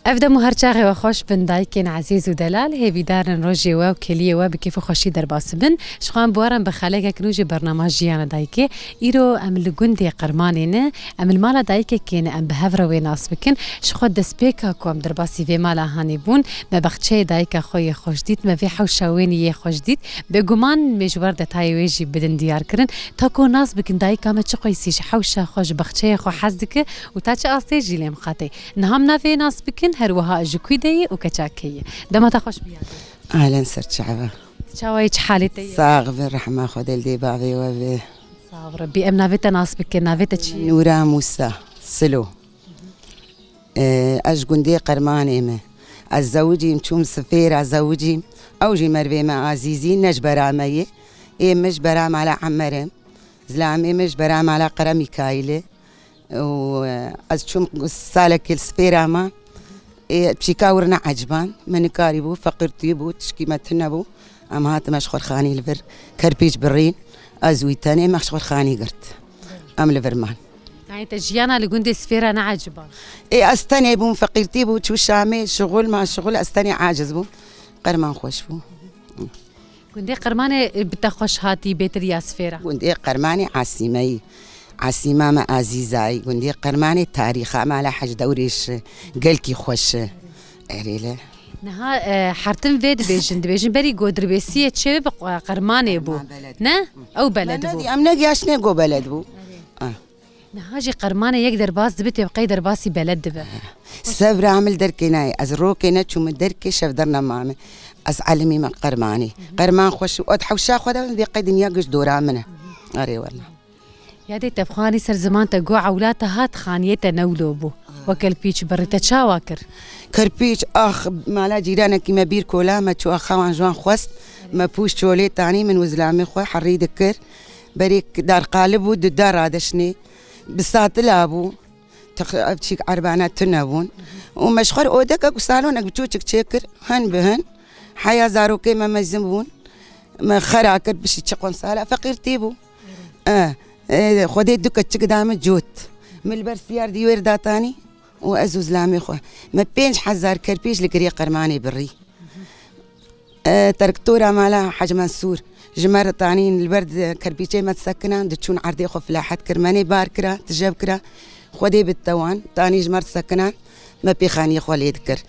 أبدأ مهرجاغي وخوش بن دايكين عزيز ودلال هي بدار روجي وكلية وبكيف خوشي درباس بن شخوان بوارن بخالقة كنوجي برنامجيانا دايكي إيرو أم الجندي قرمانين أم المالا دايكي كين أم بهفرة ويناس بكن شخوان دسبيكا كوم درباسي في مالا هانيبون ما بختشي دايكا خوي خوش ديت ما في حوشا ويني خوش ديت بجمان مجبر دتاي ويجي بدن ديار كرن تاكو ناس بكن دايكا ما تشقيسيش حوشا خوش بختشي خو حزدك وتاش أصلي جيلم خاطي نهامنا في ناس بكن هروها جكويدي وكتاكية دما تخش بيادي أهلا سرت شعبة شاويش حالتي صاغ بالرحمة خذ الدي باغي وبي صاغ ربي أمنا فيتا ناس بكن نافيتا شي نورا موسى سلو أشجندي قرماني ما الزوجي مشوم سفير الزوجي أوجي مربي مع عزيزي نجبرا مي مش برام على عمرم زلامي مش برام على قرمي كايلة وأشوم سالك السفيرة ما بشيكاورنا عجبان من كاريبو فقرتي بو تشكي متنبو أما هات مشخور خاني لفر كربيج برين أزوي تاني مشخور خاني قرت أم لفرمان يعني تجيانا لجندي سفيرة أنا عجبان أستني بو فقرتي بو شو شامي شغل ما شغل أستني عاجز بو قرمان خوش بو جندي قرمانة بتخش هاتي بيت ريا سفيرة جندي قرماني عاصمي عاصمة ما عزيزاي جندي قرماني تاريخ ما لا حاج دوريش قلكي خوش أريله نها حرتم فيد بيجن بري قدر بيسية شباب قرمانة بو نا أو بلد بو أم نجي عشنا جو بلد بو نهاجي قرمانة يقدر باس دبتي بقي درباسي بلد به صبر عمل دركناي أزروكنا شو من دركي شاف درنا مامي أسعلمي من قرماني قرمان خوش وأضحى وشاخ هذا ذي قيد ياقش دورا منه أري والله يا دي تبخاني سر زمان تقو عولاتها هات خانيته نولو بو وكل بيش بريتا شاواكر كربيش أخ مالا جيرانا كيما بير كولا ما تشو أخوان جوان خوست ما بوش تولي تاني من وزلامي خوي حري دكر بريك دار قالب ود دار هذا شني بسات لابو تشيك عربانات تنابون ومشخر أودك أقصالونك بتوشك تشكر هن بهن حيا زاروكي ما مزمون ما خراكر بشي تشقون سالة فقير تيبو خدي دكة تقدام جوت من البرسيار دي وردا تاني وأزوز لامي خو ما بينش حزار كربيش لقري قرماني بري تركتورة مالا حاج منصور جمرة تانين البرد كربيشي ما تسكنا دتشون عردي خو فلاحات كرماني باركرا تجبكرا خدي بالتوان تاني جمرة سكنا ما بيخاني خو اللي يذكر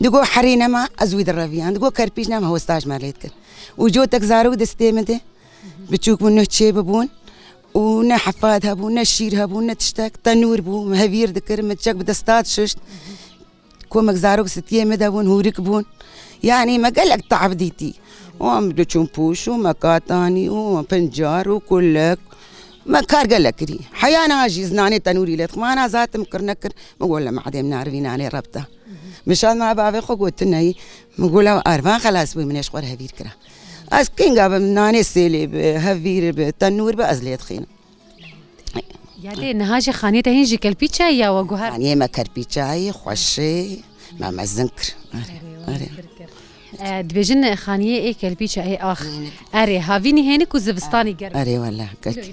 دقو حرينا ما أزويد الربيان دقو كربيشنا ما هو ستاج ما يذكر وجوتك زارو دستيمته بتشوف منه تشي ببون ونا حفادها بو نا شيرها بو نا تشتاك تنور بو مهبير ذكر متشك بدستات ششت كومك زاروك ستيه مدبون هورك بون يعني ما قالك تعبديتي وام بدو بوش ومكاتاني وبنجار وكلك ما كار قالك ري حيانا جيز ناني تنوري لك ما انا ذات مكر نكر بقول له ما عاد منعرفين عليه ربطه مشان ما بابي خو قلت لنا بقول له ارفان خلاص من اشقر هبير كره أسكين قابل ناني سيلي بهفير بتنور بأزليت خينا يعني نهاجي خانيته هنجي كالبيتشا يا وجوهر يعني ما كربيتشاي خوشي ما مزنكر دبيجن خانية إيه كالبيتشا إيه آخ أري هافيني هني كوزبستاني قرب أري والله قلت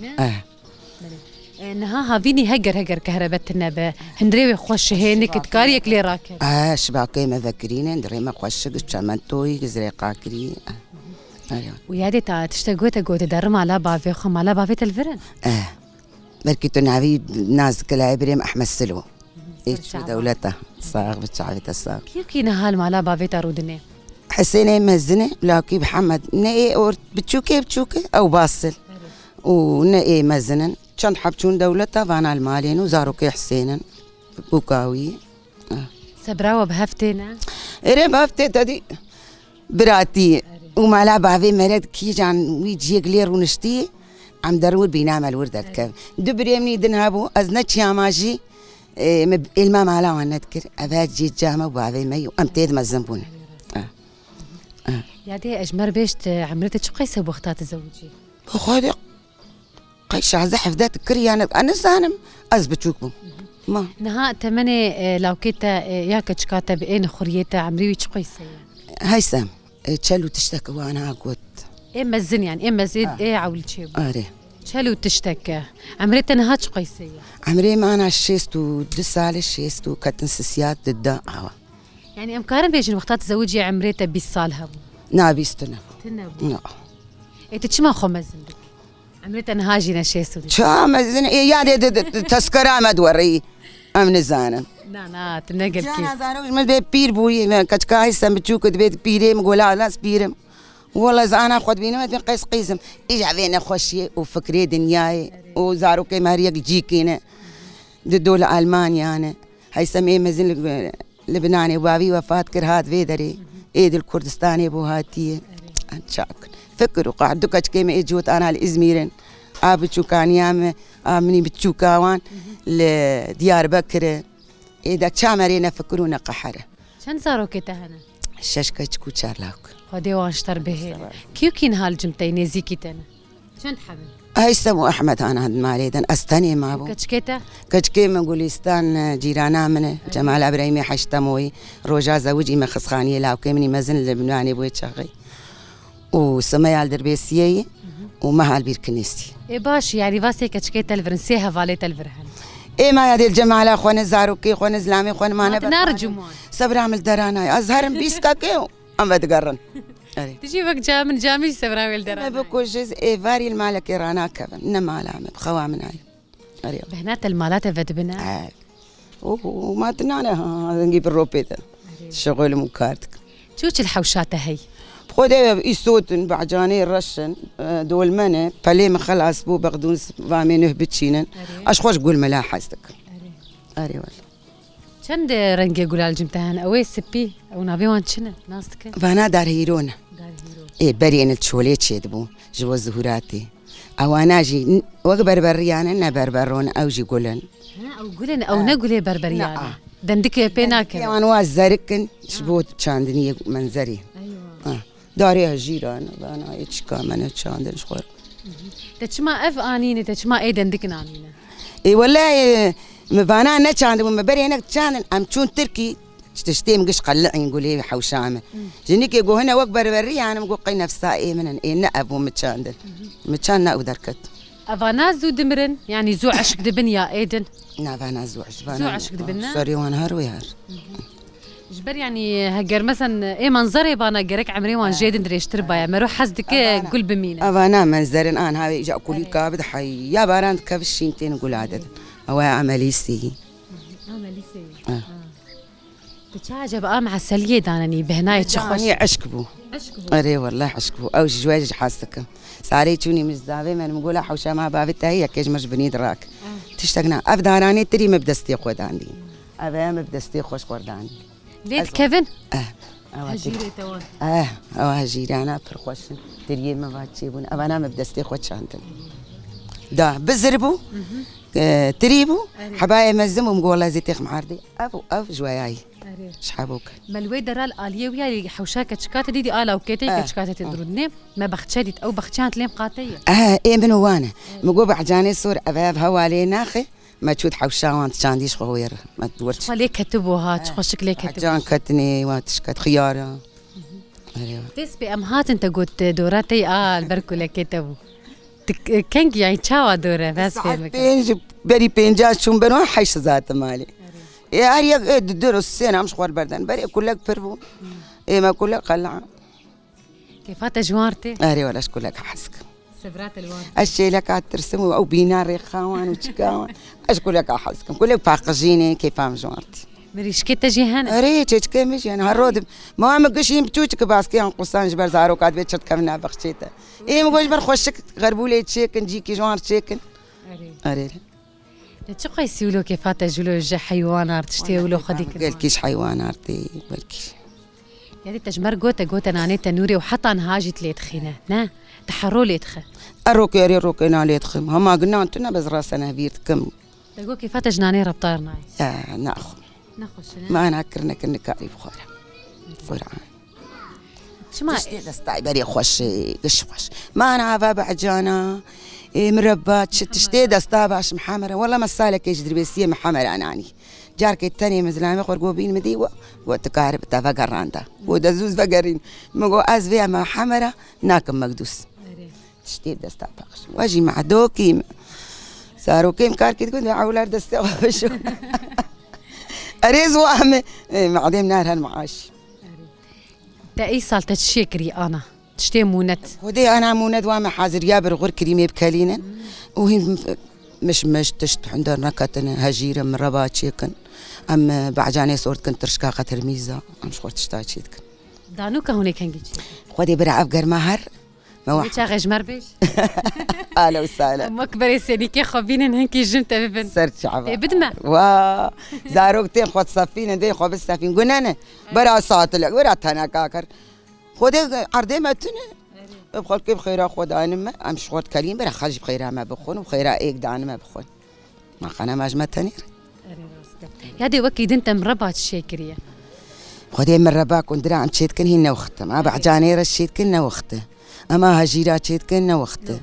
نها هافيني هجر كهربتنا به هندري خوش هنك تكاريك لي راكب شباكي ما ذكرين هندري ما خوش قش منتوي جزري قاكري ويادي تشتغل تدرم على بافي خم على بافي الفرن بركي تنعبي ناس كلا إبراهيم أحمد سلو إيش دولته صاغ بتشعبي الصاغ كيف كنا هال على بافي ترودني حسين مزنة لاكي محمد نأي أور بتشوكي أو باصل ونأي مزنن كان حبشون دولته فانا المالين وزاروكي حسين بوكاوي سبراوة بهفتنا إيه بهفتي تدي براتي وما لا بعفي مرد كي جان ويجي غلير ونشتي عم درور بينام الوردة كيف دبري مني دنهابو أزنت يا ماجي المام على وانا أذكر أباد جيت جامع وبعفي مي وأمتيد مزنبون يا دي أجمر بيشت عمرتك شو قيسة بوختات الزوجي خادي قيش عزح فدات كري أنا زانم أزبتشوكم ما نها تمني لو كيتا ياك تشكاتا بين خريتا عمري ويش قيسة هيثم تشلو تشتكى وانا قلت إما الزن يعني إما زيد إيه عول شيء أري شلو تشتكى عمرتي أنا هاتش قيسية عمري ما أنا شيستو دسالة شيستو كتن سياسات ضد يعني امكارن بيجن وقتها تزوجي عمريته بالصالها بو نابيستنا تنبو لا تشما خمزن عمريته نهاجي نشيسو شام زين يعني تذكرة ما دوري أمن زانا نا تنقل كيف جانا زانا ما بي بير بوي كتكاي سمتشوك بيت بيرم قولا لا سبيرم والله زانا خد بينا ما بين قيس قيسم إيجا بينا خوشي وفكري دنياي وزارو كي ماريا جيكينا دولة ألمانيا أنا هاي سمي مزين لبناني وبابي وفاة كرهات فيدري إيد الكردستاني بوهاتي أنشاك فكروا قاعدوا كتكيم إجوت أنا لإزميرن أبتشو كان يام مني بتشو كاوان لديار بكر إذا كامرينا فكرونا قحرة شن صاروا كتهنا الشاشكة تشكو تشارلاك هدي واشتر به كيو كين هالجمتين نزيكي تنا شن حمل هاي سمو أحمد أنا هاد ماليدن أستني ما بو كتشكيتا كتكيم من قوليستان جيرانا من جمال أبراهيمي حشتموي روجا زوجي ما خسخاني لا وكيمني مزن لبناني بوي تشغي وسميال دربيسيي ومهال بير كنيستي إيه باش يعني فاسي كتشكيتا الفرنسية فاليتا الفرهن إيه ما يا الجماعة أخوان زاروكي أخوان زلامي أخوان ما نبى نرجمون صبر عمل درانا أزهر بيسكا كيو أم بتقرن تجي وقت جا من جامي سبراوي الدرانا ما بكو جزء إيه فاري المالك إيرانا كذا إنما علامة بخوامنا هاي بهنات المالات فد بنا وما تنانا نجيب الروبيتا شغل مكارتك شوش الحوشات هي خذ يسوتن بعجاني الرشن دول منه بالي مخلص بو بقدونس فامينه بتشينن اش خوش قول ملاحظتك اري والله چند رنگ گلال جمتهن اوي سبي او نابيوان چنه ناستك فانا دار هيرونا ايه برين تشولي تشدبو جو زهوراتي او انا جي وقبر بريان انا بربرون او جي قولن او قولن او نقولي بربريان دندك بيناك يا انا زركن شبوت چاندني منظري ايوه داري جيران انا يتشكا من چاندن شخور تشما اف انينه تشما اي دندك نانينه اي والله مبانا انا چاند مبري انا چاند ام چون تركي تشتي مقش قلعي نقولي حوشامه جنيك يقول هنا وكبر بري انا مقول قي نفسها ايه من ايه نأب متشاندن متشان ودركت افانا زو دمرن يعني زو عشق دبن يا ايدن نافانا زو عشق دبنا سوري وانهار ويهار جبر يعني هجر مثلا ايه منظري بانا جرك عمري وان جيدن دريش تربايا ما روح حسدك قول بمينه افانا منظرن انا هاي جا كل كابد حي يا باران كفشينتين نقول عدد او عملي سي تتعجب مع السليه دانني بهنايه تشخوش عشكبو اري والله عشكبو او جواج حاسك ساري توني مزدابي من نقول حوشه ما بابتها هي كيج مش بني دراك تشتغنا افداراني تري مبدستي خود عندي ابا مبدستي خوش قرداني ليت كيفن هجيري توان او هجيري انا برخوش تري ما باتشيبون انا مبدستي خود شانتن دا بزربو تريبو حبايب مزمو مقولة زيتيخ معاردي أف جواياي شحابوك ملوي درال آلية ويا حوشاك تشكات دي آلا وكيتي تشكات تدرودني ما بختشدت أو بختشانت لين قاتية إيه من وانا مقول بعجاني صور أباب هوالي ناخي ما تشوت حوشاوان تشانديش خوير ما تدورش ليه كتبوها تخشك ليه كتبوا حجان كتني وتشكت خيارة تسبي أمهات أنت قلت دوراتي البركو ليه كتبوا كنك يعني تشاوا دورة بس في المكان بري بينجات شون بنو حيش ذات مالي يا هريا دروس السنة مش خوار بردان بري كلك بربو إيه ما كلك قلعة كيفات جوارتي هري ولا كلك حسك سبرات الوان الشيء لك ترسموا أو بينار ريخاوان وتشكاوان أش كلك حسكم كلك باقجيني كيفام جوارتي مريش كي تجي هنا ريت كمش يعني هالرود ما مقشين بتوتك باسكي عن قصان جبر زارو قاد بيت شت كمنا بخشيته ايه مقوش بر خوشك غربولي تشيكن جيكي جوار تشيكن اري تشقي سيولو كيفات جولو جا حيوانات تشتي ولو خديك قال كيش حيوانات بركي يعني تجمر جوتا ناني تنوري وحتى نهاجت لي تخينه نا تحرو لي تخ الروكي روكي نالي تخم هما قلنا انتنا بس راسنا بيرت كم تقول كيفات جناني ربطارنا يا ناخذ ما أنا أكرنا كنا كاري بخورة فرعان شما دستاي بري خوش قش خوش ما أنا عفا بعجانا مربات تشتي دستا باش محمرة والله ما سالك يجي دربيسية محمرة أناني جارك التاني مزلامي خرجوا بين مديوة وتكارب تفقر راندا ودزوز فقرين مقو أزفيا مع حمرة ناكم مقدوس تشتي دستا باش واجي مع دوكيم صاروا كيم كاركي تقول أولاد دستا وشو أريز وهم معدم نار هالمعاش. تا أي سال تشكري أنا تشتي مونت ودي أنا مونت وما حاضر يابر غور كريمة بكالينا وهي مش تشت عندنا كاتنا هجيرة من رباط شيكن أم بعجاني صورت كنت ترشكاقة ترميزة أم شخور تشتاج شيكن دانو كهوني كان جيتشي ودي برا أفقر مهر ما غجمر بيش أهلا وسهلا مكبري سيدي كي خبين هنكي جنت ببن صرت شعبا بدما وا زاروكتين خود صفين دي خود بالسفين قلنا أنا برا ساطلك برا تنا كاكر خودي عرضي ما تنا بخل كيف خيرا خود أنا ما أمش خود كريم برا خرج بخيرا ما بخون وخيرا إيك دان ما بخون ما خنا ما جمت تنير هذه وكيد أنت مربعة الشاكرية خودي من رباك وندرا عم تشيت كن هنا وقته ما بعجاني رشيت كنا وقته أما هجيرات تشيت كنا وقته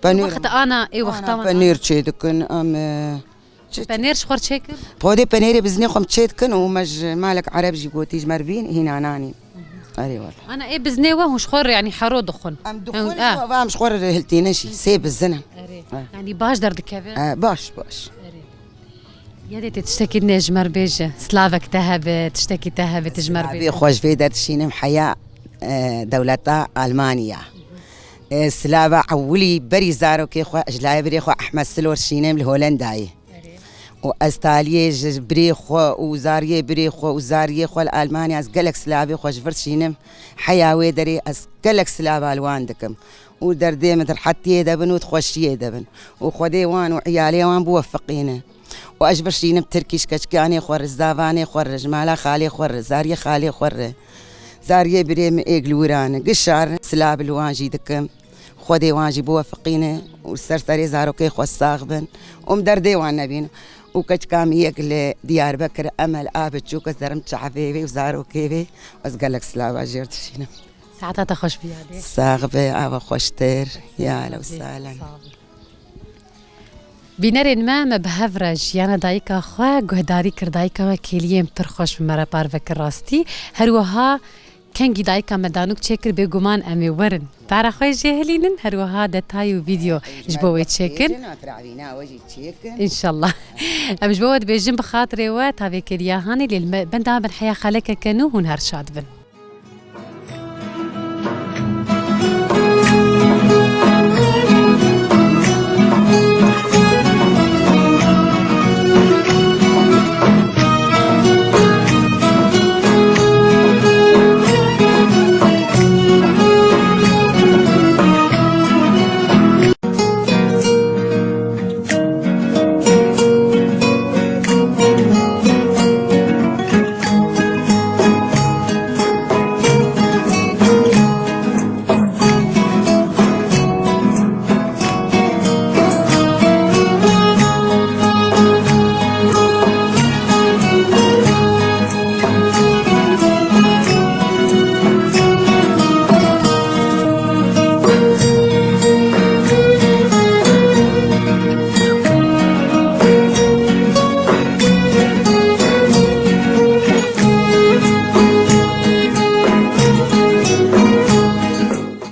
بنير وقت أنا إيه وقتها بنير تشيت كن بنير شخور شاكر خودي بنيري بزني خم تشيت كن ومج مالك عرب جيبوتيج مربين هنا ناني أري والله أنا إيه بزني وهو شخور يعني حرو دخن أم دخول أم شخور هلتينشي سيب الزنا يعني باش درد كبير باش يا تشتكي نجمر بيج سلافك تهب تشتكي تهب تجمر بيج خوش في دات شينم حياة دولتا ألمانيا سلافة عولي بري زارو كي خو أجلاي بري خو أحمد سلور شينم الهولنداي وأستالية بريخو وزارية بريخو وزارية خو الألمانيا أسقلك سلافي خوش فرشينم حياة ويدري أسقلك سلافة الواندكم ودردي مثل حتى دبن وتخشي دبن وخدي وان وعيالي وان بوفقينه واجبر شينم تركيش كشكاني خور الزافاني خور جماله خالي خور زاريه خالي خور زاريه بريم ايغلوران قشار سلاب الوانجي دكم خدي وانجي بوفقينه والسرسري زارو كي خو الصاغبن ومدردي وان نبين وكشكام يقل ديار بكر امل ابد شوك زرمت حبيبي وزارو كيبي واسقلك سلاب اجرت شينم ساعتها تخش بيها صاغبة أو خوشتر يا لو سهلا بینرین ما بهفرج یعنی دایکا خواه گهداری کردایکا کلیم پرخوش بمرا پاروک راستی هر وها کنگی دایکا مدانوک چکر به گمان امی ورن برا خواه جهلینن هر وها دتای و ویدیو جبوه چکن انشالله جبوه بيجن بخاطري و تابي كريا هاني للبندا بن حيا خالك كانو هون هرشاد بن